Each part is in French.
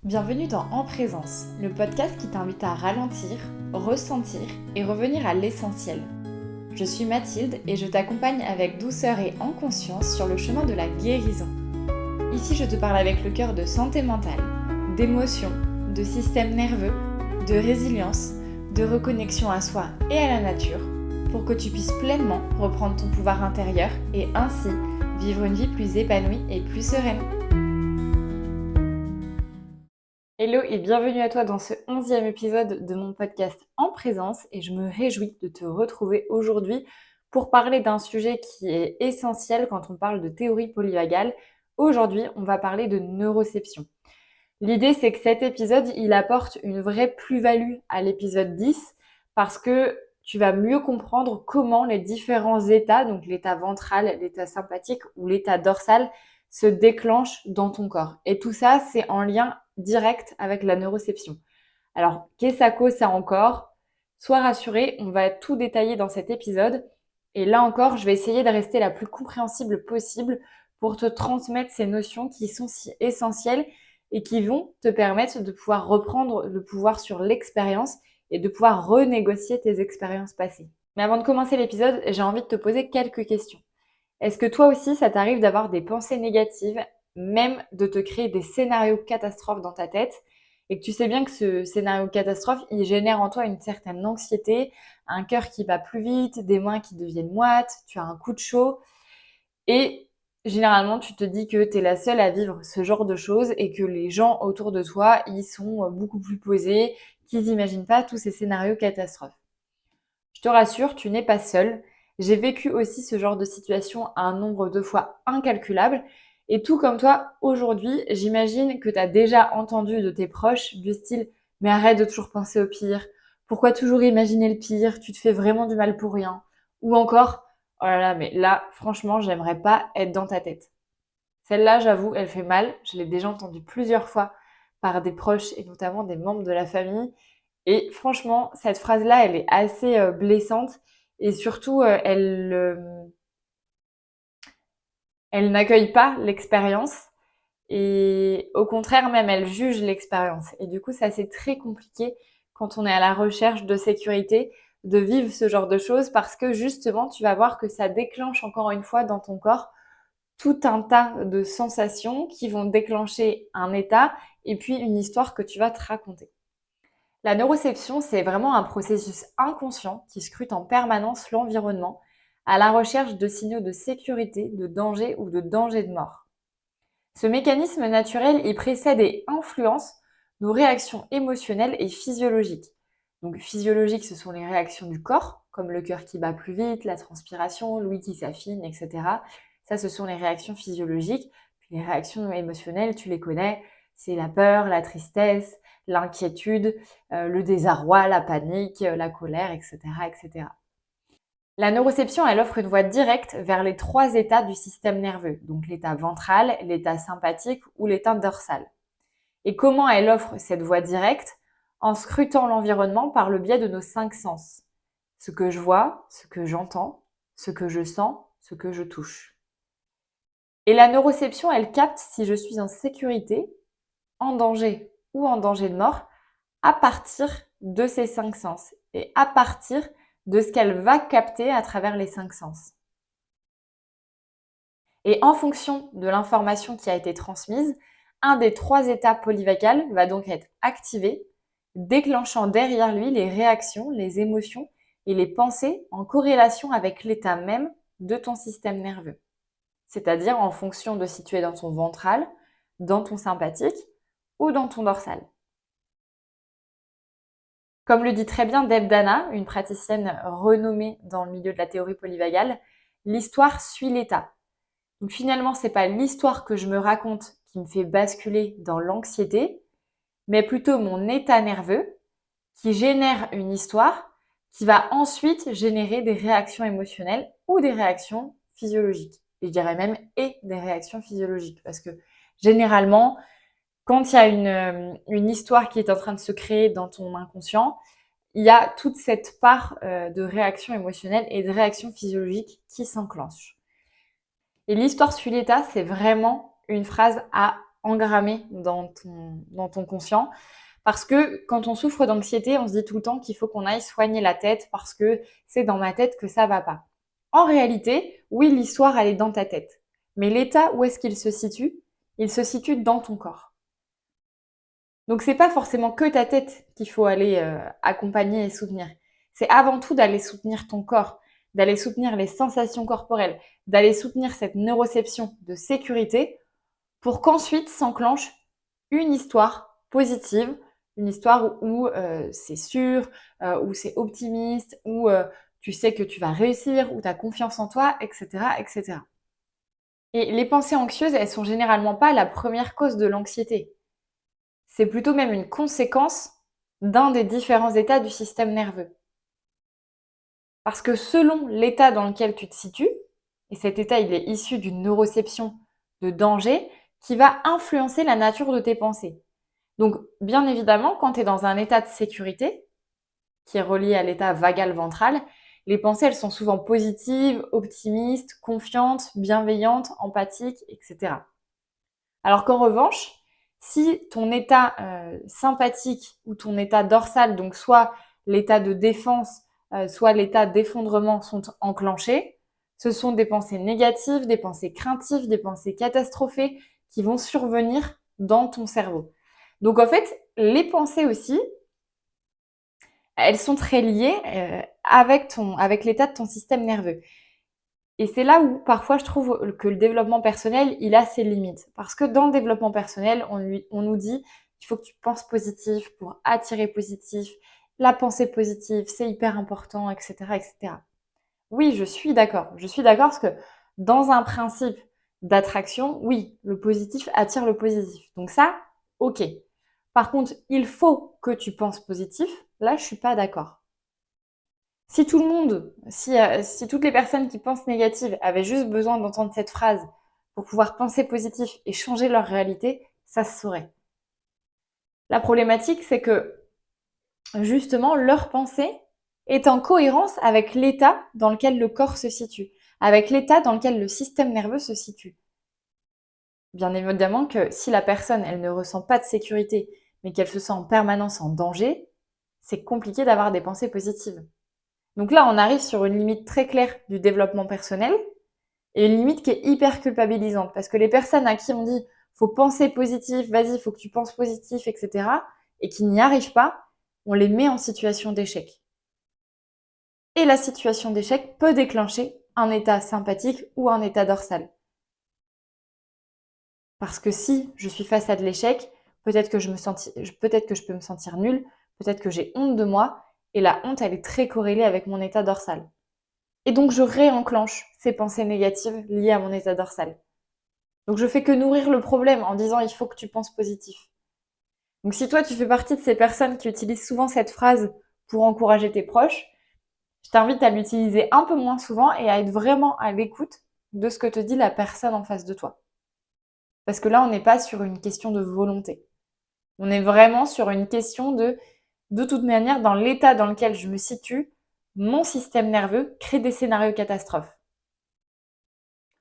Bienvenue dans En Présence, le podcast qui t'invite à ralentir, ressentir et revenir à l'essentiel. Je suis Mathilde et je t'accompagne avec douceur et en conscience sur le chemin de la guérison. Ici, je te parle avec le cœur de santé mentale, d'émotions, de système nerveux, de résilience, de reconnexion à soi et à la nature pour que tu puisses pleinement reprendre ton pouvoir intérieur et ainsi vivre une vie plus épanouie et plus sereine. Hello et bienvenue à toi dans ce 11e épisode de mon podcast En Présence et je me réjouis de te retrouver aujourd'hui pour parler d'un sujet qui est essentiel quand on parle de théorie polyvagale. Aujourd'hui, on va parler de neuroception. L'idée, c'est que cet épisode, il apporte une vraie plus-value à l'épisode 10 parce que tu vas mieux comprendre comment les différents états, donc l'état ventral, l'état sympathique ou l'état dorsal, se déclenchent dans ton corps. Et tout ça, c'est en lien direct avec la neuroception. Alors, qu'est-ce que ça cause ça encore? Sois rassuré, on va tout détailler dans cet épisode. Et là encore, je vais essayer de rester la plus compréhensible possible pour te transmettre ces notions qui sont si essentielles et qui vont te permettre de pouvoir reprendre le pouvoir sur l'expérience et de pouvoir renégocier tes expériences passées. Mais avant de commencer l'épisode, j'ai envie de te poser quelques questions. Est-ce que toi aussi, ça t'arrive d'avoir des pensées négatives, même de te créer des scénarios catastrophes dans ta tête et que tu sais bien que ce scénario catastrophe, il génère en toi une certaine anxiété, un cœur qui bat plus vite, des mains qui deviennent moites, tu as un coup de chaud et généralement, tu te dis que tu es la seule à vivre ce genre de choses et que les gens autour de toi, ils sont beaucoup plus posés, qu'ils n'imaginent pas tous ces scénarios catastrophes. Je te rassure, tu n'es pas seule. J'ai vécu aussi ce genre de situation un nombre de fois incalculable. Et tout comme toi, aujourd'hui, j'imagine que tu as déjà entendu de tes proches du style « Mais arrête de toujours penser au pire. Pourquoi toujours imaginer le pire? Tu te fais vraiment du mal pour rien. » Ou encore « Oh là là, mais là, franchement, j'aimerais pas être dans ta tête. » Celle-là, j'avoue, elle fait mal. Je l'ai déjà entendue plusieurs fois par des proches et notamment des membres de la famille. Et franchement, cette phrase-là, elle est assez blessante et surtout, elle n'accueille pas l'expérience et au contraire même, elle juge l'expérience. Et du coup, ça c'est très compliqué quand on est à la recherche de sécurité de vivre ce genre de choses parce que justement, tu vas voir que ça déclenche encore une fois dans ton corps tout un tas de sensations qui vont déclencher un état et puis une histoire que tu vas te raconter. La neuroception, c'est vraiment un processus inconscient qui scrute en permanence l'environnement à la recherche de signaux de sécurité, de danger ou de danger de mort. Ce mécanisme naturel, il précède et influence nos réactions émotionnelles et physiologiques. Donc physiologiques, ce sont les réactions du corps, comme le cœur qui bat plus vite, la transpiration, l'ouïe qui s'affine, etc. Ça, ce sont les réactions physiologiques. Puis les réactions émotionnelles, tu les connais, c'est la peur, la tristesse, l'inquiétude, le désarroi, la panique, la colère, etc., etc. La neuroception, elle offre une voie directe vers les 3 états du système nerveux, donc l'état ventral, l'état sympathique ou l'état dorsal. Et comment elle offre cette voie directe? En scrutant l'environnement par le biais de nos 5 sens. Ce que je vois, ce que j'entends, ce que je sens, ce que je touche. Et la neuroception, elle capte si je suis en sécurité, en danger ou en danger de mort à partir de ces 5 sens et à partir de ce qu'elle va capter à travers les 5 sens. Et en fonction de l'information qui a été transmise, un des 3 états polyvagales va donc être activé, déclenchant derrière lui les réactions, les émotions et les pensées en corrélation avec l'état même de ton système nerveux. C'est-à-dire en fonction de si tu es dans ton ventral, dans ton sympathique ou dans ton dorsal. Comme le dit très bien Deb Dana, une praticienne renommée dans le milieu de la théorie polyvagale, l'histoire suit l'état. Donc finalement, c'est pas l'histoire que je me raconte qui me fait basculer dans l'anxiété, mais plutôt mon état nerveux qui génère une histoire qui va ensuite générer des réactions émotionnelles ou des réactions physiologiques. Et je dirais même des réactions physiologiques parce que généralement, quand il y a une histoire qui est en train de se créer dans ton inconscient, il y a toute cette part de réaction émotionnelle et de réaction physiologique qui s'enclenche. Et l'histoire suit l'état, c'est vraiment une phrase à engrammé dans ton conscient. Parce que quand on souffre d'anxiété, on se dit tout le temps qu'il faut qu'on aille soigner la tête parce que c'est dans ma tête que ça va pas. En réalité, oui, l'histoire, elle est dans ta tête. Mais l'état, où est-ce qu'il se situe? Il se situe dans ton corps. Donc c'est pas forcément que ta tête qu'il faut aller accompagner et soutenir. C'est avant tout d'aller soutenir ton corps, d'aller soutenir les sensations corporelles, d'aller soutenir cette neuroception de sécurité pour qu'ensuite s'enclenche une histoire positive, une histoire où c'est sûr, où c'est optimiste, où tu sais que tu vas réussir, où tu as confiance en toi, etc., etc. Et les pensées anxieuses, elles sont généralement pas la première cause de l'anxiété. C'est plutôt même une conséquence d'un des différents états du système nerveux. Parce que selon l'état dans lequel tu te situes, et cet état il est issu d'une neuroception de danger qui va influencer la nature de tes pensées. Donc bien évidemment, quand tu es dans un état de sécurité, qui est relié à l'état vagal ventral, les pensées elles sont souvent positives, optimistes, confiantes, bienveillantes, empathiques, etc. Alors qu'en revanche, si ton état sympathique ou ton état dorsal, donc soit l'état de défense, soit l'état d'effondrement sont enclenchés, ce sont des pensées négatives, des pensées craintives, des pensées catastrophées qui vont survenir dans ton cerveau. Donc en fait, les pensées aussi, elles sont très liées avec l'état de ton système nerveux. Et c'est là où parfois je trouve que le développement personnel, il a ses limites. Parce que dans le développement personnel, on nous dit qu'il faut que tu penses positif pour attirer positif, la pensée positive, c'est hyper important, etc., etc. Oui, je suis d'accord. Je suis d'accord parce que dans un principe d'attraction, oui, le positif attire le positif. Donc ça, ok. Par contre, il faut que tu penses positif. Là, je suis pas d'accord. Si tout le monde, si toutes les personnes qui pensent négative avaient juste besoin d'entendre cette phrase pour pouvoir penser positif et changer leur réalité, ça se saurait. La problématique, c'est que justement, leur pensée est en cohérence avec l'état dans lequel le corps se situe, avec l'état dans lequel le système nerveux se situe. Bien évidemment que si la personne, elle ne ressent pas de sécurité, mais qu'elle se sent en permanence en danger, c'est compliqué d'avoir des pensées positives. Donc là, on arrive sur une limite très claire du développement personnel et une limite qui est hyper culpabilisante parce que les personnes à qui on dit faut penser positif, vas-y, faut que tu penses positif, etc. et qui n'y arrivent pas, on les met en situation d'échec. Et la situation d'échec peut déclencher un état sympathique ou un état dorsal. Parce que si je suis face à de l'échec, peut-être que je peux me sentir nulle, peut-être que j'ai honte de moi, et la honte, elle est très corrélée avec mon état dorsal. Et donc, je réenclenche ces pensées négatives liées à mon état dorsal. Donc, je fais que nourrir le problème en disant il faut que tu penses positif. Donc, si toi, tu fais partie de ces personnes qui utilisent souvent cette phrase pour encourager tes proches, je t'invite à l'utiliser un peu moins souvent et à être vraiment à l'écoute de ce que te dit la personne en face de toi. Parce que là, on n'est pas sur une question de volonté. On est vraiment sur une question de toute manière, dans l'état dans lequel je me situe, mon système nerveux crée des scénarios catastrophes.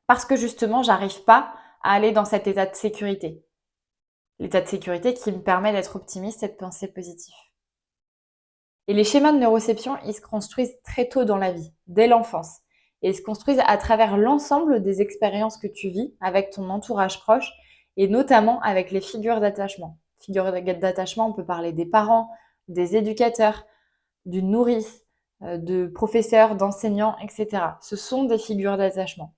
Parce que justement, j'arrive pas à aller dans cet état de sécurité. L'état de sécurité qui me permet d'être optimiste et de penser positif. Et les schémas de neuroception, ils se construisent très tôt dans la vie, dès l'enfance. Et ils se construisent à travers l'ensemble des expériences que tu vis avec ton entourage proche et notamment avec les figures d'attachement. Figures d'attachement, on peut parler des parents, des éducateurs, d'une nourrice, de professeurs, d'enseignants, etc. Ce sont des figures d'attachement.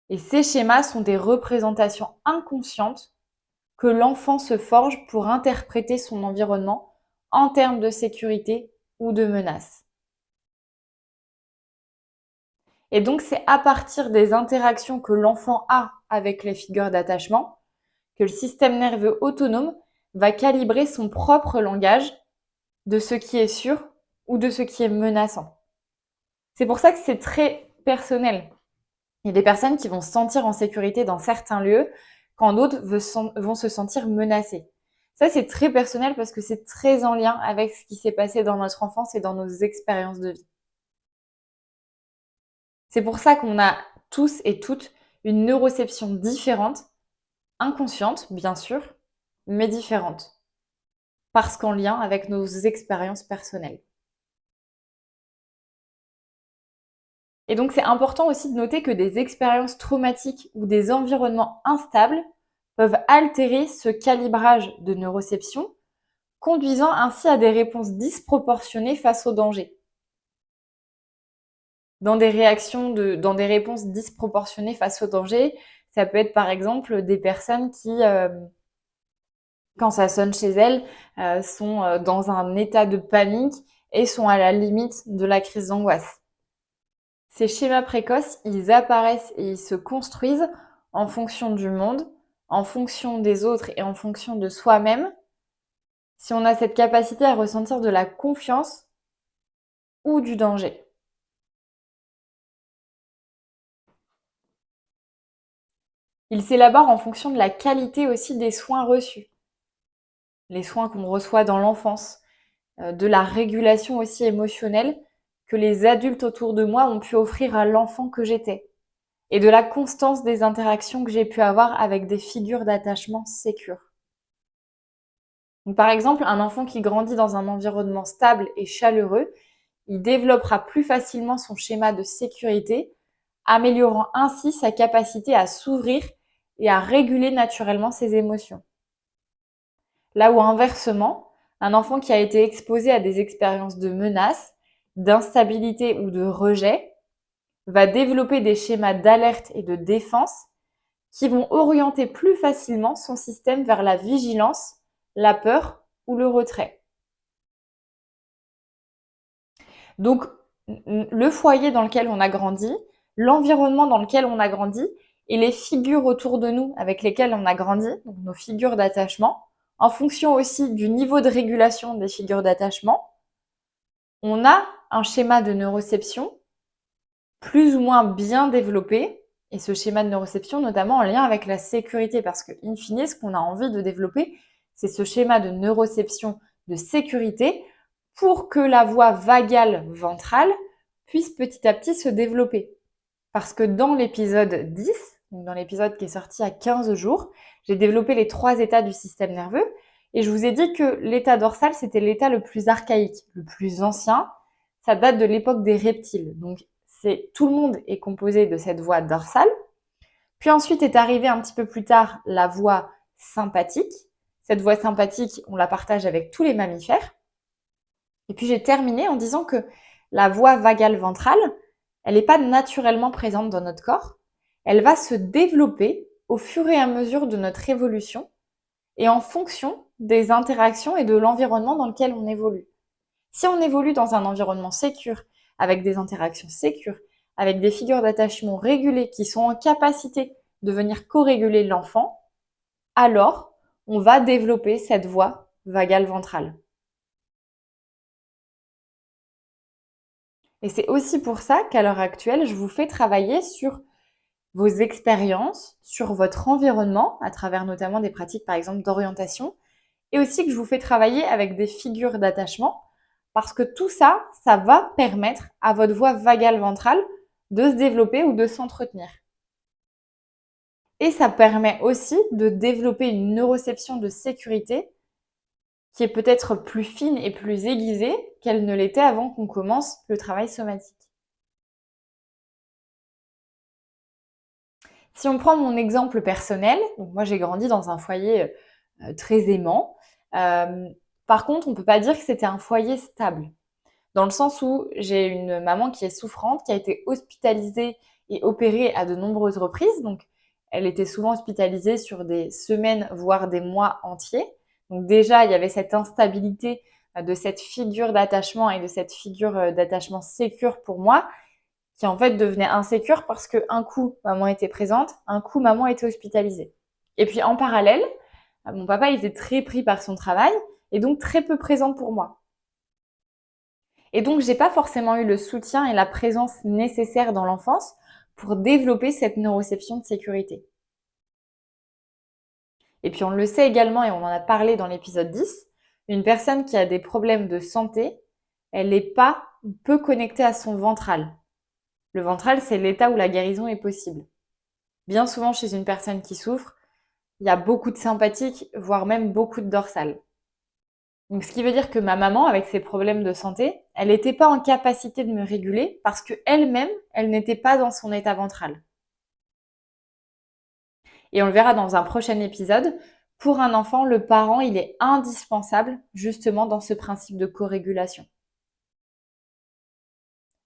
Et ces schémas sont des représentations inconscientes que l'enfant se forge pour interpréter son environnement en termes de sécurité ou de menace. Et donc, c'est à partir des interactions que l'enfant a avec les figures d'attachement que le système nerveux autonome va calibrer son propre langage de ce qui est sûr ou de ce qui est menaçant. C'est pour ça que c'est très personnel. Il y a des personnes qui vont se sentir en sécurité dans certains lieux quand d'autres vont se sentir menacées. Ça, c'est très personnel parce que c'est très en lien avec ce qui s'est passé dans notre enfance et dans nos expériences de vie. C'est pour ça qu'on a tous et toutes une neuroception différente inconscientes, bien sûr, mais différentes, parce qu'en lien avec nos expériences personnelles. Et donc, c'est important aussi de noter que des expériences traumatiques ou des environnements instables peuvent altérer ce calibrage de neuroception, conduisant ainsi à des réponses disproportionnées face au danger. Dans des réponses disproportionnées face au danger, ça peut être par exemple des personnes qui, quand ça sonne chez elles, sont dans un état de panique et sont à la limite de la crise d'angoisse. Ces schémas précoces, ils apparaissent et ils se construisent en fonction du monde, en fonction des autres et en fonction de soi-même, si on a cette capacité à ressentir de la confiance ou du danger. Ils s'élaborent en fonction de la qualité aussi des soins reçus, les soins qu'on reçoit dans l'enfance, de la régulation aussi émotionnelle que les adultes autour de moi ont pu offrir à l'enfant que j'étais, et de la constance des interactions que j'ai pu avoir avec des figures d'attachement sécures. Donc, par exemple, un enfant qui grandit dans un environnement stable et chaleureux, il développera plus facilement son schéma de sécurité, améliorant ainsi sa capacité à s'ouvrir et à réguler naturellement ses émotions. Là où inversement, un enfant qui a été exposé à des expériences de menace, d'instabilité ou de rejet va développer des schémas d'alerte et de défense qui vont orienter plus facilement son système vers la vigilance, la peur ou le retrait. Donc, le foyer dans lequel on a grandi, l'environnement dans lequel on a grandi et les figures autour de nous avec lesquelles on a grandi, donc nos figures d'attachement, en fonction aussi du niveau de régulation des figures d'attachement, on a un schéma de neuroception plus ou moins bien développé, et ce schéma de neuroception notamment en lien avec la sécurité, parce que in fine, ce qu'on a envie de développer, c'est ce schéma de neuroception de sécurité pour que la voie vagale ventrale puisse petit à petit se développer. Parce que dans l'épisode 10, donc dans l'épisode qui est sorti à 15 jours, j'ai développé les 3 états du système nerveux et je vous ai dit que l'état dorsal, c'était l'état le plus archaïque, le plus ancien. Ça date de l'époque des reptiles. Donc, tout le monde est composé de cette voie dorsale. Puis ensuite est arrivée un petit peu plus tard la voie sympathique. Cette voie sympathique, on la partage avec tous les mammifères. Et puis j'ai terminé en disant que la voie vagale ventrale, elle n'est pas naturellement présente dans notre corps. Elle va se développer au fur et à mesure de notre évolution et en fonction des interactions et de l'environnement dans lequel on évolue. Si on évolue dans un environnement sécure, avec des interactions sécures, avec des figures d'attachement régulées qui sont en capacité de venir co-réguler l'enfant, alors on va développer cette voie vagale ventrale. Et c'est aussi pour ça qu'à l'heure actuelle, je vous fais travailler sur vos expériences, sur votre environnement, à travers notamment des pratiques par exemple d'orientation, et aussi que je vous fais travailler avec des figures d'attachement, parce que tout ça, ça va permettre à votre voie vagale ventrale de se développer ou de s'entretenir. Et ça permet aussi de développer une neuroception de sécurité qui est peut-être plus fine et plus aiguisée qu'elle ne l'était avant qu'on commence le travail somatique. Si on prend mon exemple personnel, donc moi j'ai grandi dans un foyer très aimant. Euh, Par contre, on ne peut pas dire que c'était un foyer stable, dans le sens où j'ai une maman qui est souffrante, qui a été hospitalisée et opérée à de nombreuses reprises. Donc, elle était souvent hospitalisée sur des semaines, voire des mois entiers. Donc déjà, il y avait cette instabilité de cette figure d'attachement et de cette figure d'attachement sécure pour moi, qui en fait devenait insécure parce que un coup maman était présente, un coup maman était hospitalisée. Et puis en parallèle, mon papa il était très pris par son travail et donc très peu présent pour moi. Et donc j'ai pas forcément eu le soutien et la présence nécessaires dans l'enfance pour développer cette neuroception de sécurité. Et puis on le sait également et on en a parlé dans l'épisode 10, une personne qui a des problèmes de santé, elle n'est pas peu connectée à son ventral. Le ventral, c'est l'état où la guérison est possible. Bien souvent, chez une personne qui souffre, il y a beaucoup de sympathique, voire même beaucoup de dorsal. Donc, ce qui veut dire que ma maman, avec ses problèmes de santé, elle n'était pas en capacité de me réguler parce qu'elle-même, elle n'était pas dans son état ventral. Et on le verra dans un prochain épisode. Pour un enfant, le parent, il est indispensable justement dans ce principe de co-régulation.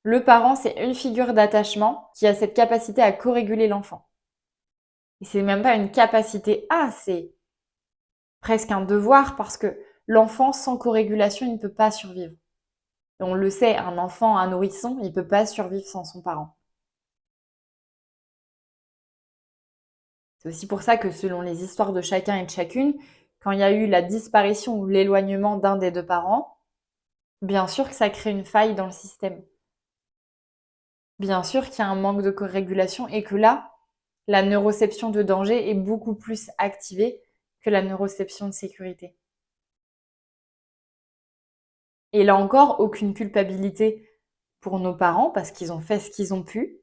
Le parent, c'est une figure d'attachement qui a cette capacité à co-réguler l'enfant. Et c'est même pas une capacité c'est presque un devoir parce que l'enfant sans co-régulation, il ne peut pas survivre. Et on le sait, un enfant, un nourrisson, il ne peut pas survivre sans son parent. C'est aussi pour ça que selon les histoires de chacun et de chacune, quand il y a eu la disparition ou l'éloignement d'un des deux parents, bien sûr que ça crée une faille dans le système. Bien sûr qu'il y a un manque de co-régulation et que là, la neuroception de danger est beaucoup plus activée que la neuroception de sécurité. Et là encore, aucune culpabilité pour nos parents parce qu'ils ont fait ce qu'ils ont pu,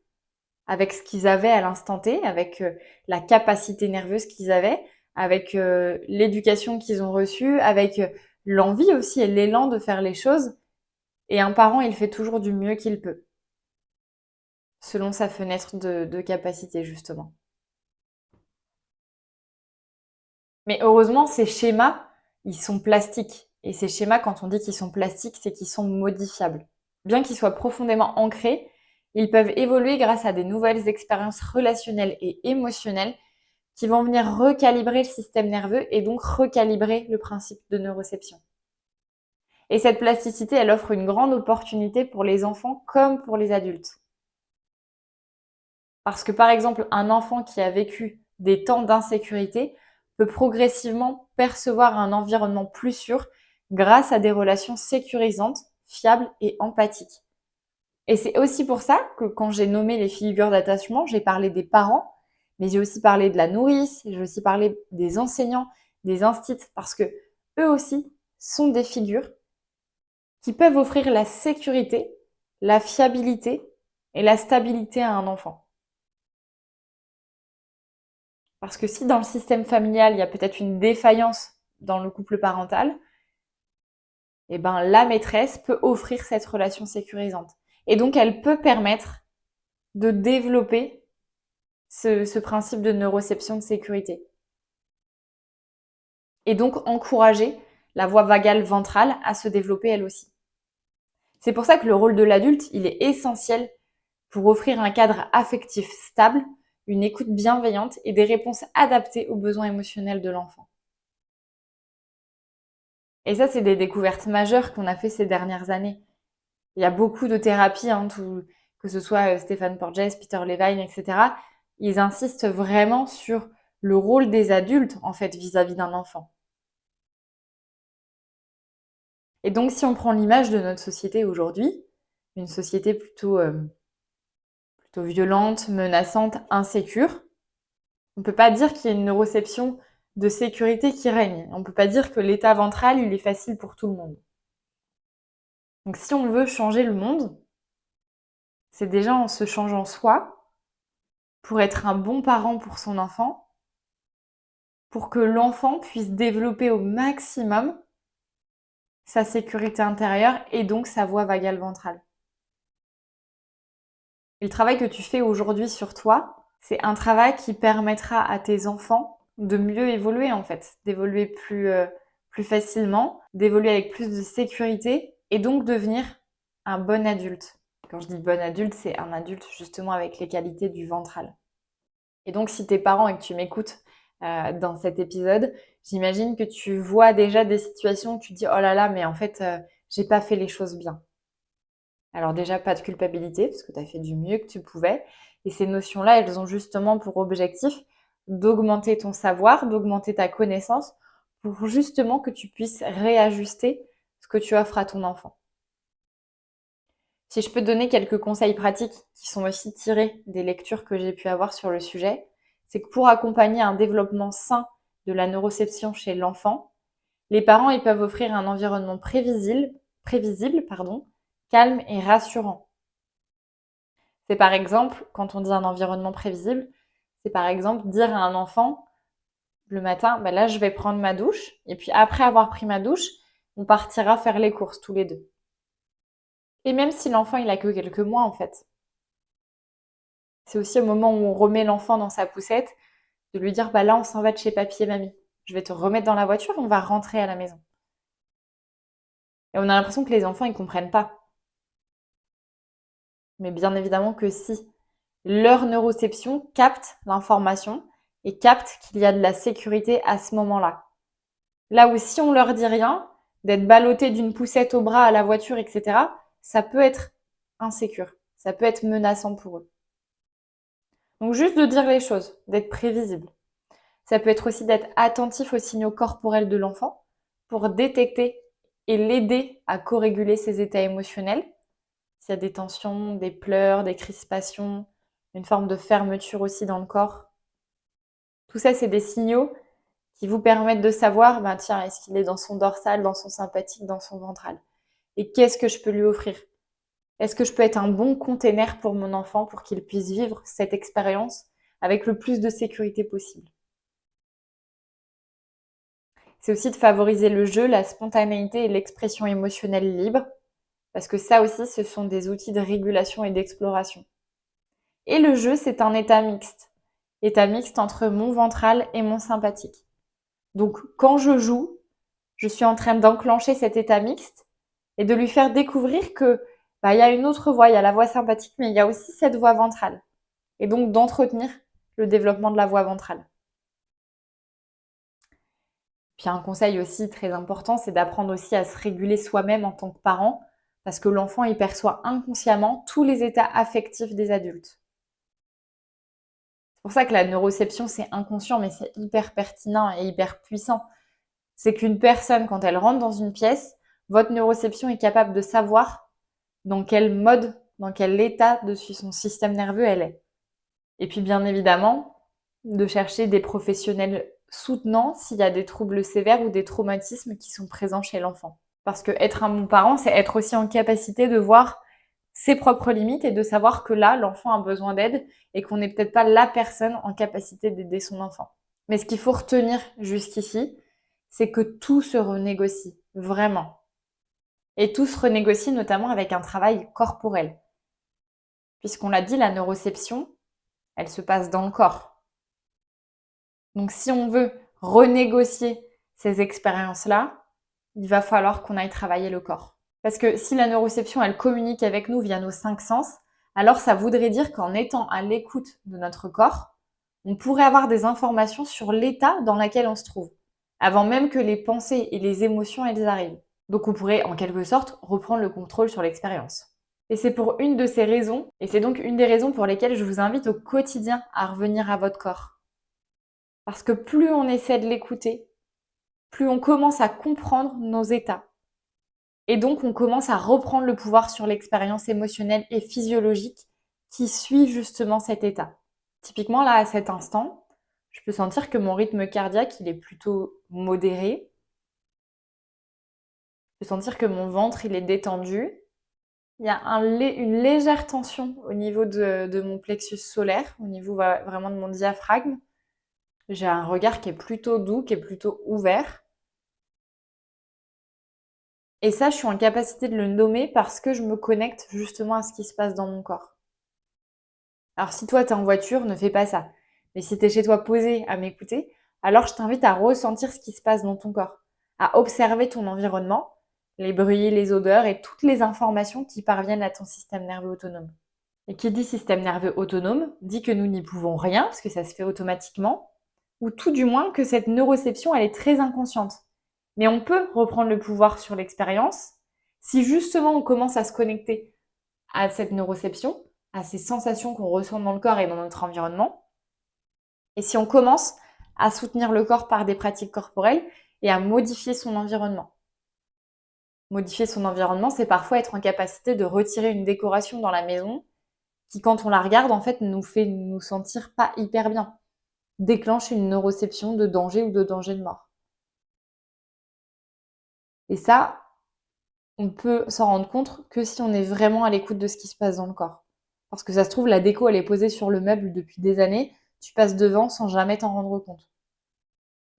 avec ce qu'ils avaient à l'instant T, avec la capacité nerveuse qu'ils avaient, avec l'éducation qu'ils ont reçue, avec l'envie aussi et l'élan de faire les choses. Et un parent, il fait toujours du mieux qu'il peut, selon sa fenêtre de capacité, justement. Mais heureusement, ces schémas, ils sont plastiques. Et ces schémas, quand on dit qu'ils sont plastiques, c'est qu'ils sont modifiables. Bien qu'ils soient profondément ancrés, ils peuvent évoluer grâce à des nouvelles expériences relationnelles et émotionnelles qui vont venir recalibrer le système nerveux et donc recalibrer le principe de neuroception. Et cette plasticité, elle offre une grande opportunité pour les enfants comme pour les adultes. Parce que par exemple, un enfant qui a vécu des temps d'insécurité peut progressivement percevoir un environnement plus sûr grâce à des relations sécurisantes, fiables et empathiques. Et c'est aussi pour ça que quand j'ai nommé les figures d'attachement, j'ai parlé des parents, mais j'ai aussi parlé de la nourrice, j'ai aussi parlé des enseignants, des instits, parce que eux aussi sont des figures qui peuvent offrir la sécurité, la fiabilité et la stabilité à un enfant. Parce que si dans le système familial, il y a peut-être une défaillance dans le couple parental, eh ben, la maîtresse peut offrir cette relation sécurisante. Et donc, elle peut permettre de développer ce principe de neuroception de sécurité. Et donc, encourager la voie vagale ventrale à se développer elle aussi. C'est pour ça que le rôle de l'adulte, il est essentiel pour offrir un cadre affectif stable, une écoute bienveillante et des réponses adaptées aux besoins émotionnels de l'enfant. Et ça, c'est des découvertes majeures qu'on a fait ces dernières années. Il y a beaucoup de thérapies, que ce soit Stéphane Porges, Peter Levine, etc. Ils insistent vraiment sur le rôle des adultes, en fait, vis-à-vis d'un enfant. Et donc, si on prend l'image de notre société aujourd'hui, une société plutôt violente, menaçante, insécure, on ne peut pas dire qu'il y a une neuroception de sécurité qui règne. On ne peut pas dire que l'état ventral, il est facile pour tout le monde. Donc, si on veut changer le monde, c'est déjà en se changeant soi, pour être un bon parent pour son enfant, pour que l'enfant puisse développer au maximum sa sécurité intérieure et donc sa voie vagale ventrale. Et le travail que tu fais aujourd'hui sur toi, c'est un travail qui permettra à tes enfants de mieux évoluer en fait, d'évoluer plus facilement, d'évoluer avec plus de sécurité et donc devenir un bon adulte. Quand je dis bon adulte, c'est un adulte justement avec les qualités du ventral. Et donc si t'es parent et que tu m'écoutes dans cet épisode, j'imagine que tu vois déjà des situations où tu te dis oh là là, mais en fait, j'ai pas fait les choses bien. Alors déjà, pas de culpabilité, parce que tu as fait du mieux que tu pouvais. Et ces notions-là, elles ont justement pour objectif d'augmenter ton savoir, d'augmenter ta connaissance, pour justement que tu puisses réajuster ce que tu offres à ton enfant. Si je peux te donner quelques conseils pratiques qui sont aussi tirés des lectures que j'ai pu avoir sur le sujet, c'est que pour accompagner un développement sain de la neuroception chez l'enfant, les parents ils peuvent offrir un environnement prévisible, calme et rassurant. C'est par exemple, quand on dit un environnement prévisible, c'est par exemple dire à un enfant, le matin, bah là, je vais prendre ma douche. Et puis après avoir pris ma douche, on partira faire les courses tous les deux. Et même si l'enfant, il a que quelques mois, en fait. C'est aussi au moment où on remet l'enfant dans sa poussette, de lui dire, bah là, on s'en va de chez papy et mamie. Je vais te remettre dans la voiture, on va rentrer à la maison. Et on a l'impression que les enfants, ils comprennent pas. Mais bien évidemment que si. Leur neuroception capte l'information et capte qu'il y a de la sécurité à ce moment-là. Là où si on leur dit rien, d'être ballotté d'une poussette au bras à la voiture, etc., ça peut être insécure, ça peut être menaçant pour eux. Donc juste de dire les choses, d'être prévisible. Ça peut être aussi d'être attentif aux signaux corporels de l'enfant pour détecter et l'aider à co-réguler ses états émotionnels. S'il y a des tensions, des pleurs, des crispations, une forme de fermeture aussi dans le corps. Tout ça, c'est des signaux qui vous permettent de savoir, bah tiens, est-ce qu'il est dans son dorsal, dans son sympathique, dans son ventral? Et qu'est-ce que je peux lui offrir? Est-ce que je peux être un bon container pour mon enfant pour qu'il puisse vivre cette expérience avec le plus de sécurité possible? C'est aussi de favoriser le jeu, la spontanéité et l'expression émotionnelle libre, parce que ça aussi, ce sont des outils de régulation et d'exploration. Et le jeu, c'est un état mixte entre mon ventral et mon sympathique. Donc, quand je joue, je suis en train d'enclencher cet état mixte et de lui faire découvrir que bah, il y a une autre voie, il y a la voie sympathique, mais il y a aussi cette voie ventrale. Et donc d'entretenir le développement de la voie ventrale. Puis un conseil aussi très important, c'est d'apprendre aussi à se réguler soi-même en tant que parent, parce que l'enfant, il perçoit inconsciemment tous les états affectifs des adultes. C'est pour ça que la neuroception, c'est inconscient, mais c'est hyper pertinent et hyper puissant. C'est qu'une personne, quand elle rentre dans une pièce, votre neuroception est capable de savoir dans quel mode, dans quel état de son système nerveux elle est. Et puis bien évidemment, de chercher des professionnels soutenants s'il y a des troubles sévères ou des traumatismes qui sont présents chez l'enfant. Parce que être un bon parent, c'est être aussi en capacité de voir ses propres limites et de savoir que là, l'enfant a besoin d'aide et qu'on n'est peut-être pas la personne en capacité d'aider son enfant. Mais ce qu'il faut retenir jusqu'ici, c'est que tout se renégocie, vraiment. Et tout se renégocie notamment avec un travail corporel. Puisqu'on l'a dit, la neuroception, elle se passe dans le corps. Donc si on veut renégocier ces expériences-là, il va falloir qu'on aille travailler le corps. Parce que si la neuroception, elle communique avec nous via nos 5 sens, alors ça voudrait dire qu'en étant à l'écoute de notre corps, on pourrait avoir des informations sur l'état dans lequel on se trouve, avant même que les pensées et les émotions, elles arrivent. Donc on pourrait en quelque sorte reprendre le contrôle sur l'expérience. Et c'est pour une de ces raisons, et c'est donc une des raisons pour lesquelles je vous invite au quotidien à revenir à votre corps. Parce que plus on essaie de l'écouter, plus on commence à comprendre nos états. Et donc on commence à reprendre le pouvoir sur l'expérience émotionnelle et physiologique qui suit justement cet état. Typiquement là, à cet instant, je peux sentir que mon rythme cardiaque, il est plutôt modéré. Je peux sentir que mon ventre, il est détendu. Il y a une légère tension au niveau de mon plexus solaire, au niveau vraiment de mon diaphragme. J'ai un regard qui est plutôt doux, qui est plutôt ouvert. Et ça, je suis en capacité de le nommer parce que je me connecte justement à ce qui se passe dans mon corps. Alors si toi, tu es en voiture, ne fais pas ça. Mais si tu es chez toi posé à m'écouter, alors je t'invite à ressentir ce qui se passe dans ton corps, à observer ton environnement, les bruits, les odeurs et toutes les informations qui parviennent à ton système nerveux autonome. Et qui dit système nerveux autonome dit que nous n'y pouvons rien, parce que ça se fait automatiquement, ou tout du moins que cette neuroception, elle est très inconsciente. Mais on peut reprendre le pouvoir sur l'expérience si justement on commence à se connecter à cette neuroception, à ces sensations qu'on ressent dans le corps et dans notre environnement, et si on commence à soutenir le corps par des pratiques corporelles et à modifier son environnement. Modifier son environnement, c'est parfois être en capacité de retirer une décoration dans la maison qui, quand on la regarde, en fait, nous fait nous sentir pas hyper bien. Déclenche une neuroception de danger ou de danger de mort. Et ça, on peut s'en rendre compte que si on est vraiment à l'écoute de ce qui se passe dans le corps. Parce que ça se trouve, la déco, elle est posée sur le meuble depuis des années, tu passes devant sans jamais t'en rendre compte.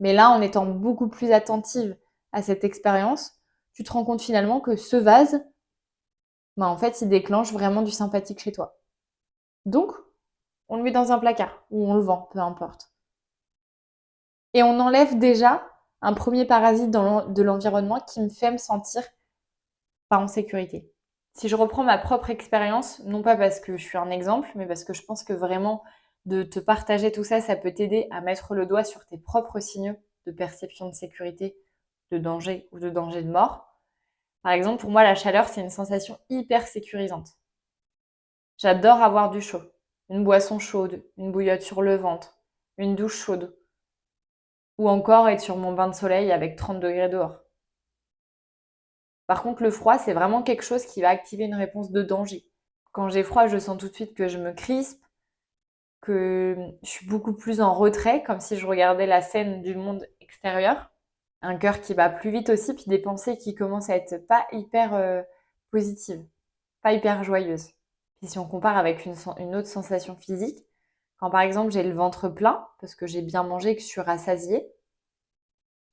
Mais là, en étant beaucoup plus attentive à cette expérience, tu te rends compte finalement que ce vase, bah, en fait, il déclenche vraiment du sympathique chez toi. Donc, on le met dans un placard ou on le vend, peu importe. Et on enlève déjà un premier parasite de l'environnement qui me fait me sentir pas en sécurité. Si je reprends ma propre expérience, non pas parce que je suis un exemple, mais parce que je pense que vraiment de te partager tout ça, ça peut t'aider à mettre le doigt sur tes propres signaux de perception de sécurité, de danger ou de danger de mort. Par exemple, pour moi, la chaleur, c'est une sensation hyper sécurisante. J'adore avoir du chaud, une boisson chaude, une bouillotte sur le ventre, une douche chaude, ou encore être sur mon bain de soleil avec 30 degrés dehors. Par contre, le froid, c'est vraiment quelque chose qui va activer une réponse de danger. Quand j'ai froid, je sens tout de suite que je me crispe, que je suis beaucoup plus en retrait, comme si je regardais la scène du monde extérieur. Un cœur qui bat plus vite aussi, puis des pensées qui commencent à être pas hyper positives, pas hyper joyeuses. Puis si on compare avec une autre sensation physique, quand par exemple j'ai le ventre plein, parce que j'ai bien mangé et que je suis rassasiée,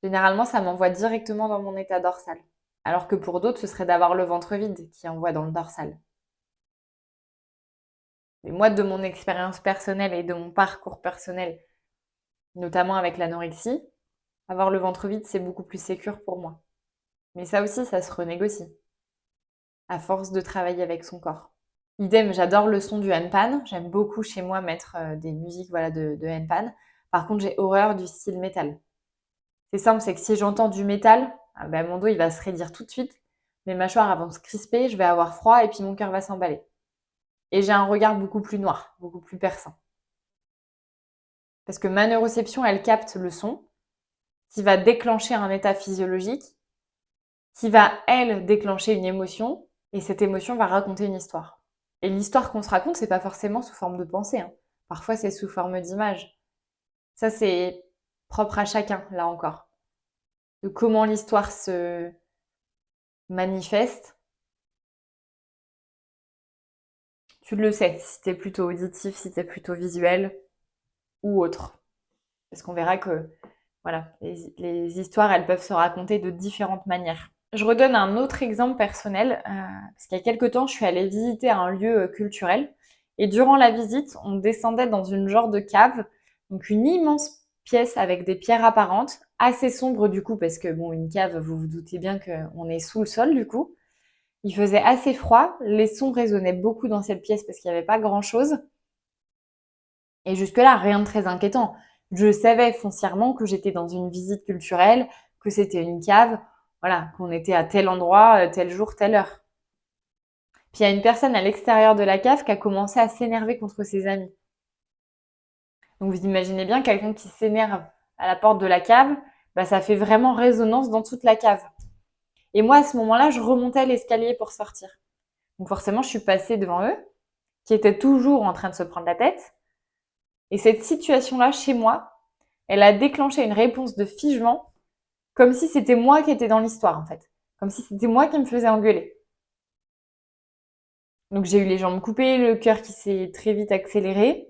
généralement ça m'envoie directement dans mon état dorsal. Alors que pour d'autres, ce serait d'avoir le ventre vide qui envoie dans le dorsal. Et moi, de mon expérience personnelle et de mon parcours personnel, notamment avec l'anorexie, avoir le ventre vide, c'est beaucoup plus sécure pour moi. Mais ça aussi, ça se renégocie, à force de travailler avec son corps. Idem, j'adore le son du handpan. J'aime beaucoup chez moi mettre des musiques voilà, de handpan. Par contre, j'ai horreur du style métal. C'est simple, c'est que si j'entends du métal, ah ben, mon dos il va se raidir tout de suite. Mes mâchoires vont se crisper, je vais avoir froid et puis mon cœur va s'emballer. Et j'ai un regard beaucoup plus noir, beaucoup plus perçant. Parce que ma neuroception, elle capte le son, qui va déclencher un état physiologique, qui va, elle, déclencher une émotion, et cette émotion va raconter une histoire. Et l'histoire qu'on se raconte, c'est pas forcément sous forme de pensée, hein. Parfois, c'est sous forme d'image. Ça, c'est propre à chacun, là encore. De comment l'histoire se manifeste. Tu le sais, si t'es plutôt auditif, si t'es plutôt visuel ou autre. Parce qu'on verra que, voilà, les histoires, elles peuvent se raconter de différentes manières. Je redonne un autre exemple personnel, parce qu'il y a quelque temps, je suis allée visiter un lieu culturel. Et durant la visite, on descendait dans une genre de cave, donc une immense pièce avec des pierres apparentes, assez sombre du coup, parce que bon, une cave, vous vous doutez bien qu'on est sous le sol du coup. Il faisait assez froid, les sons résonnaient beaucoup dans cette pièce parce qu'il n'y avait pas grand-chose. Et jusque-là, rien de très inquiétant. Je savais foncièrement que j'étais dans une visite culturelle, que c'était une cave, voilà, qu'on était à tel endroit, tel jour, telle heure. Puis il y a une personne à l'extérieur de la cave qui a commencé à s'énerver contre ses amis. Donc vous imaginez bien quelqu'un qui s'énerve à la porte de la cave, bah ça fait vraiment résonance dans toute la cave. Et moi à ce moment-là, je remontais l'escalier pour sortir. Donc forcément, je suis passée devant eux, qui étaient toujours en train de se prendre la tête. Et cette situation-là, chez moi, elle a déclenché une réponse de figement, comme si c'était moi qui étais dans l'histoire, en fait. Comme si c'était moi qui me faisais engueuler. Donc j'ai eu les jambes coupées, le cœur qui s'est très vite accéléré,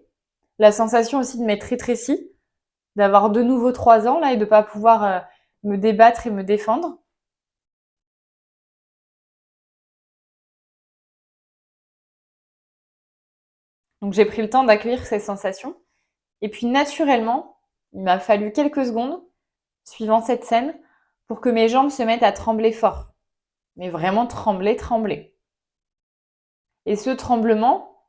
la sensation aussi de m'être rétrécie, d'avoir de nouveau 3 ans, là, et de pas pouvoir me débattre et me défendre. Donc j'ai pris le temps d'accueillir ces sensations. Et puis naturellement, il m'a fallu quelques secondes, suivant cette scène, pour que mes jambes se mettent à trembler fort. Mais vraiment trembler, trembler. Et ce tremblement,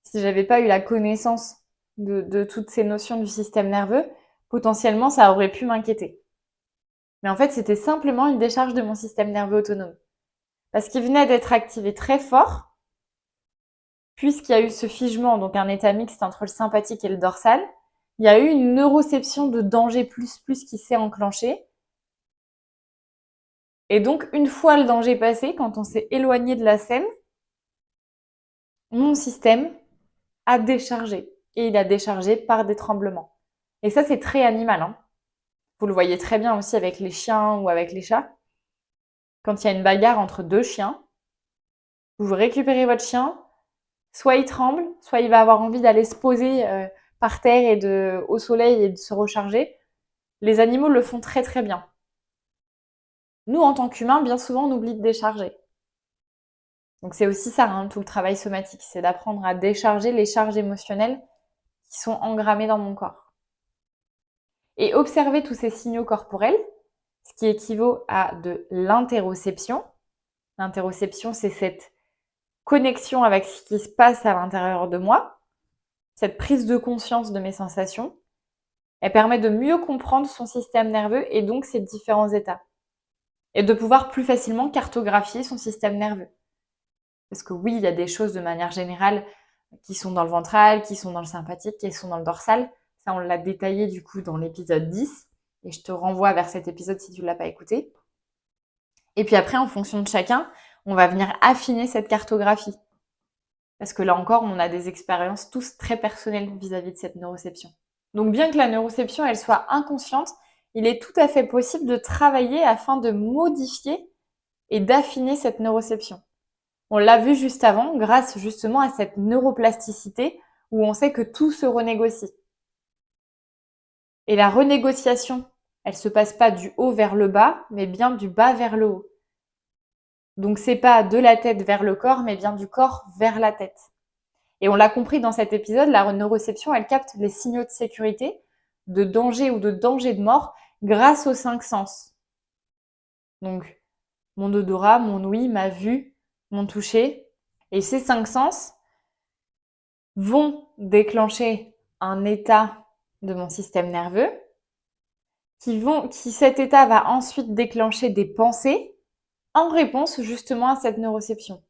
si j'avais pas eu la connaissance de toutes ces notions du système nerveux, potentiellement ça aurait pu m'inquiéter. Mais en fait, c'était simplement une décharge de mon système nerveux autonome. Parce qu'il venait d'être activé très fort, puisqu'il y a eu ce figement, donc un état mixte entre le sympathique et le dorsal. Il y a eu une neuroception de danger plus qui s'est enclenchée. Et donc, une fois le danger passé, quand on s'est éloigné de la scène, mon système a déchargé. Et il a déchargé par des tremblements. Et ça, c'est très animal, hein. Vous le voyez très bien aussi avec les chiens ou avec les chats. Quand il y a une bagarre entre deux chiens, vous récupérez votre chien, soit il tremble, soit il va avoir envie d'aller se poser par terre et au soleil et de se recharger. Les animaux le font très très bien. Nous, en tant qu'humains, bien souvent, on oublie de décharger. Donc c'est aussi ça, hein, tout le travail somatique, c'est d'apprendre à décharger les charges émotionnelles qui sont engrammées dans mon corps. Et observer tous ces signaux corporels, ce qui équivaut à de l'interoception. L'interoception, c'est cette connexion avec ce qui se passe à l'intérieur de moi, cette prise de conscience de mes sensations. Elle permet de mieux comprendre son système nerveux et donc ses différents états. Et de pouvoir plus facilement cartographier son système nerveux. Parce que oui, il y a des choses de manière générale qui sont dans le ventral, qui sont dans le sympathique, qui sont dans le dorsal. Ça, on l'a détaillé du coup dans l'épisode 10. Et je te renvoie vers cet épisode si tu ne l'as pas écouté. Et puis après, en fonction de chacun, on va venir affiner cette cartographie. Parce que là encore, on a des expériences tous très personnelles vis-à-vis de cette neuroception. Donc bien que la neuroception, elle soit inconsciente, il est tout à fait possible de travailler afin de modifier et d'affiner cette neuroception. On l'a vu juste avant, grâce justement à cette neuroplasticité où on sait que tout se renégocie. Et la renégociation, elle se passe pas du haut vers le bas, mais bien du bas vers le haut. Donc c'est pas de la tête vers le corps, mais bien du corps vers la tête. Et on l'a compris dans cet épisode, la neuroception, elle capte les signaux de sécurité, de danger ou de danger de mort grâce aux 5 sens. Donc mon odorat, mon ouïe, ma vue, mon toucher. Et ces 5 sens vont déclencher un état de mon système nerveux, cet état va ensuite déclencher des pensées en réponse justement à cette neuroception.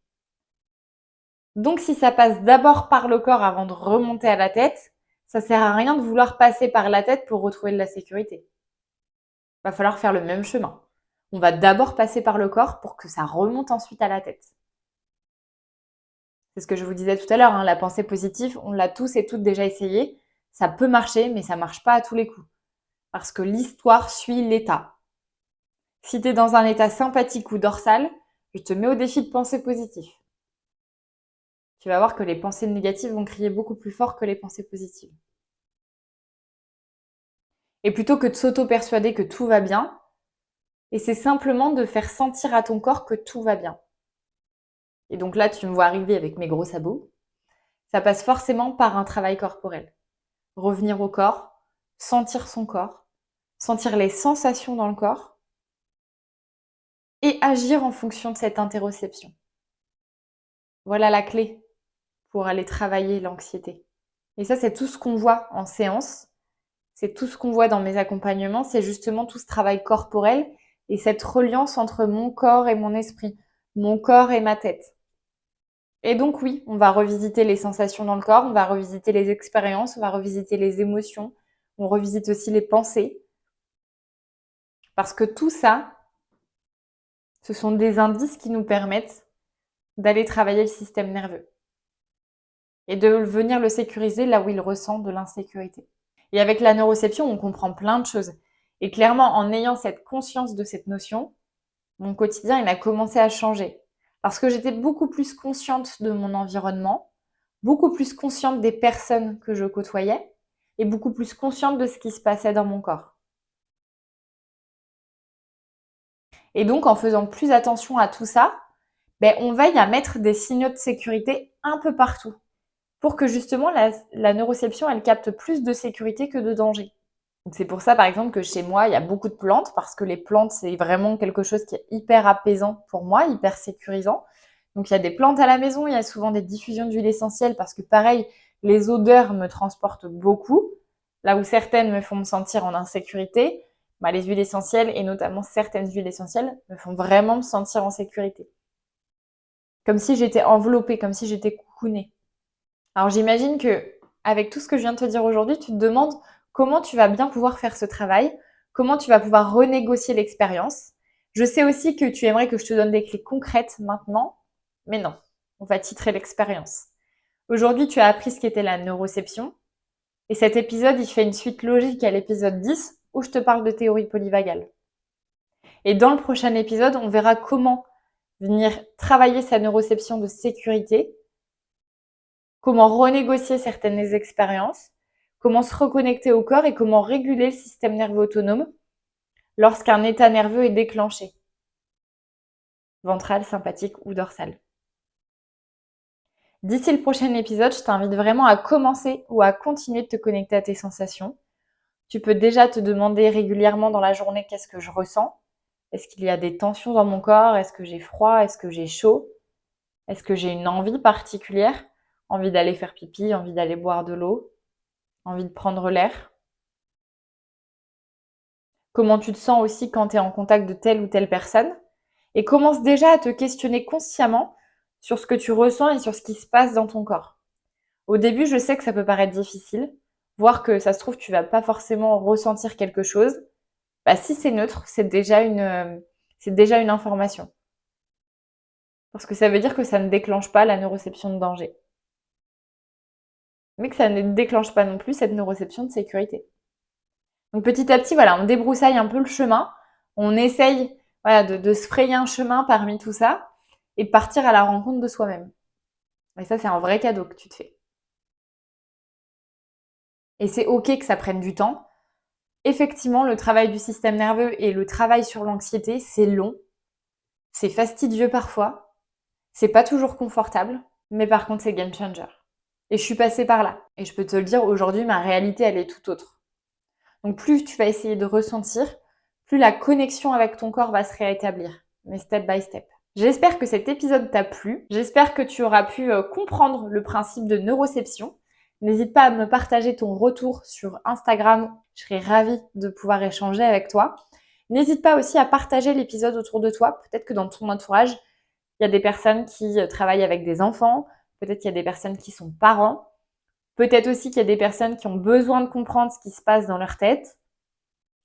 Donc si ça passe d'abord par le corps avant de remonter à la tête, ça sert à rien de vouloir passer par la tête pour retrouver de la sécurité. Va falloir faire le même chemin. On va d'abord passer par le corps pour que ça remonte ensuite à la tête. C'est ce que je vous disais tout à l'heure, hein, la pensée positive, on l'a tous et toutes déjà essayé. Ça peut marcher, mais ça marche pas à tous les coups. Parce que l'histoire suit l'état. Si tu es dans un état sympathique ou dorsal, je te mets au défi de penser positif. Tu vas voir que les pensées négatives vont crier beaucoup plus fort que les pensées positives. Et plutôt que de s'auto-persuader que tout va bien, et c'est simplement de faire sentir à ton corps que tout va bien. Et donc là, tu me vois arriver avec mes gros sabots. Ça passe forcément par un travail corporel. Revenir au corps, sentir son corps, sentir les sensations dans le corps et agir en fonction de cette interoception. Voilà la clé pour aller travailler l'anxiété. Et ça, c'est tout ce qu'on voit en séance. C'est tout ce qu'on voit dans mes accompagnements. C'est justement tout ce travail corporel et cette reliance entre mon corps et mon esprit, mon corps et ma tête. Et donc oui, on va revisiter les sensations dans le corps, on va revisiter les expériences, on va revisiter les émotions, on revisite aussi les pensées. Parce que tout ça, ce sont des indices qui nous permettent d'aller travailler le système nerveux et de venir le sécuriser là où il ressent de l'insécurité. Et avec la neuroception, on comprend plein de choses. Et clairement, en ayant cette conscience de cette notion, mon quotidien, il a commencé à changer. Parce que j'étais beaucoup plus consciente de mon environnement, beaucoup plus consciente des personnes que je côtoyais et beaucoup plus consciente de ce qui se passait dans mon corps. Et donc, en faisant plus attention à tout ça, on veille à mettre des signaux de sécurité un peu partout pour que justement la neuroception, elle capte plus de sécurité que de danger. Donc c'est pour ça, par exemple, que chez moi, il y a beaucoup de plantes, parce que les plantes, c'est vraiment quelque chose qui est hyper apaisant pour moi, hyper sécurisant. Donc il y a des plantes à la maison, il y a souvent des diffusions d'huile essentielle, parce que pareil, les odeurs me transportent beaucoup. Là où certaines me font me sentir en insécurité, les huiles essentielles, et notamment certaines huiles essentielles, me font vraiment me sentir en sécurité. Comme si j'étais enveloppée, comme si j'étais coucounée. Alors j'imagine que, avec tout ce que je viens de te dire aujourd'hui, tu te demandes comment tu vas bien pouvoir faire ce travail, comment tu vas pouvoir renégocier l'expérience. Je sais aussi que tu aimerais que je te donne des clés concrètes maintenant, mais non, on va titrer l'expérience. Aujourd'hui, tu as appris ce qu'était la neuroception, et cet épisode, il fait une suite logique à l'épisode 10, où je te parle de théorie polyvagale. Et dans le prochain épisode, on verra comment venir travailler sa neuroception de sécurité, comment renégocier certaines expériences, comment se reconnecter au corps et comment réguler le système nerveux autonome lorsqu'un état nerveux est déclenché, ventral, sympathique ou dorsal. D'ici le prochain épisode, je t'invite vraiment à commencer ou à continuer de te connecter à tes sensations. Tu peux déjà te demander régulièrement dans la journée qu'est-ce que je ressens. Est-ce qu'il y a des tensions dans mon corps? Est-ce que j'ai froid? Est-ce que j'ai chaud? Est-ce que j'ai une envie particulière? Envie d'aller faire pipi, envie d'aller boire de l'eau, envie de prendre l'air? Comment tu te sens aussi quand tu es en contact de telle ou telle personne? Et commence déjà à te questionner consciemment sur ce que tu ressens et sur ce qui se passe dans ton corps. Au début, je sais que ça peut paraître difficile, voire que ça se trouve, tu vas pas forcément ressentir quelque chose. Bah, si c'est neutre, c'est déjà une information. Parce que ça veut dire que ça ne déclenche pas la neuroception de danger. Mais que ça ne déclenche pas non plus cette neuroception de sécurité. Donc petit à petit, voilà, on débroussaille un peu le chemin. On essaye voilà, de se frayer un chemin parmi tout ça et de partir à la rencontre de soi-même. Et ça, c'est un vrai cadeau que tu te fais. Et c'est OK que ça prenne du temps. Effectivement, le travail du système nerveux et le travail sur l'anxiété, c'est long, c'est fastidieux parfois, c'est pas toujours confortable, mais par contre, c'est game changer. Et je suis passée par là. Et je peux te le dire, aujourd'hui, ma réalité, elle est tout autre. Donc, plus tu vas essayer de ressentir, plus la connexion avec ton corps va se réétablir, mais step by step. J'espère que cet épisode t'a plu. J'espère que tu auras pu comprendre le principe de neuroception. N'hésite pas à me partager ton retour sur Instagram. Je serai ravie de pouvoir échanger avec toi. N'hésite pas aussi à partager l'épisode autour de toi. Peut-être que dans ton entourage, il y a des personnes qui travaillent avec des enfants. Peut-être qu'il y a des personnes qui sont parents. Peut-être aussi qu'il y a des personnes qui ont besoin de comprendre ce qui se passe dans leur tête.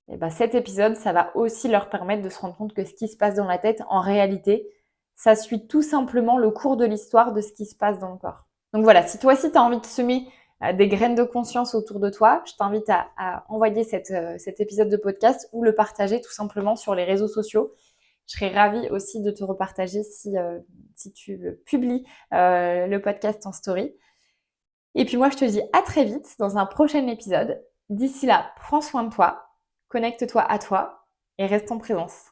Et ben cet épisode, ça va aussi leur permettre de se rendre compte que ce qui se passe dans la tête, en réalité, ça suit tout simplement le cours de l'histoire de ce qui se passe dans le corps. Donc voilà, si toi aussi tu as envie de semer des graines de conscience autour de toi, je t'invite à envoyer cet épisode de podcast ou le partager tout simplement sur les réseaux sociaux. Je serais ravie aussi de te repartager si tu publies le podcast en story. Et puis moi, je te dis à très vite dans un prochain épisode. D'ici là, prends soin de toi, connecte-toi à toi et reste en présence.